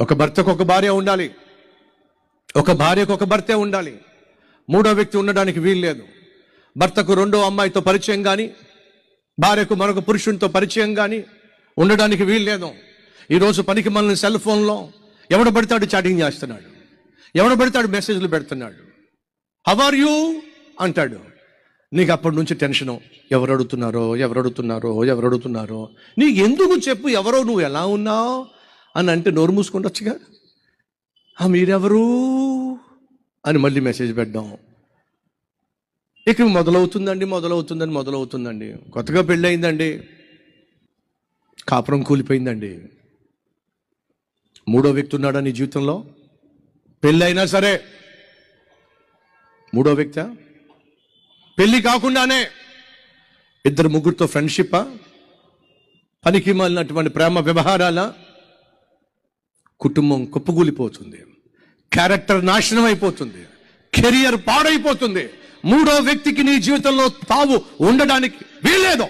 ఒక భర్తకు ఒక భార్య ఉండాలి, ఒక భార్యకు ఒక భర్తే ఉండాలి. మూడో వ్యక్తి ఉండడానికి వీలు లేదు. భర్తకు రెండో అమ్మాయితో పరిచయం కానీ, భార్యకు మరొక పురుషునితో పరిచయం కానీ ఉండడానికి వీలు లేదు. ఈరోజు పనికి మనల్ని సెల్ ఫోన్లో ఎవడ పడతాడు చాటింగ్ చేస్తున్నాడు, ఎవడ పడతాడు మెసేజ్లు పెడుతున్నాడు. హౌ ఆర్ యూ అంటాడు. నీకు అప్పటి నుంచి టెన్షను, ఎవరు అడుగుతున్నారో. నీకు ఎందుకు చెప్పు, ఎవరో నువ్వు ఎలా ఉన్నావు అని అంటే నోరు మూసుకుంటొచ్చుగా. మీరెవరు అని మళ్ళీ మెసేజ్ పెట్టడం. ఇక మొదలవుతుందండి. కొత్తగా పెళ్ళయిందండి, కాపురం కూలిపోయిందండి. మూడో వ్యక్తి ఉన్నాడా నీ జీవితంలో? పెళ్ళైనా సరే మూడో వ్యక్తి. పెళ్ళి కాకుండానే ఇద్దరు ముగ్గురితో ఫ్రెండ్షిప్పా, పనికి మాలినటువంటి ప్రేమ వ్యవహారాల, కుటుంబం కుప్పకూలిపోతుంది, క్యారెక్టర్ నాశనం అయిపోతుంది, కెరియర్ పాడైపోతుంది. మూడో వ్యక్తికి నీ జీవితంలో తావు ఉండడానికి వీల్లేదు.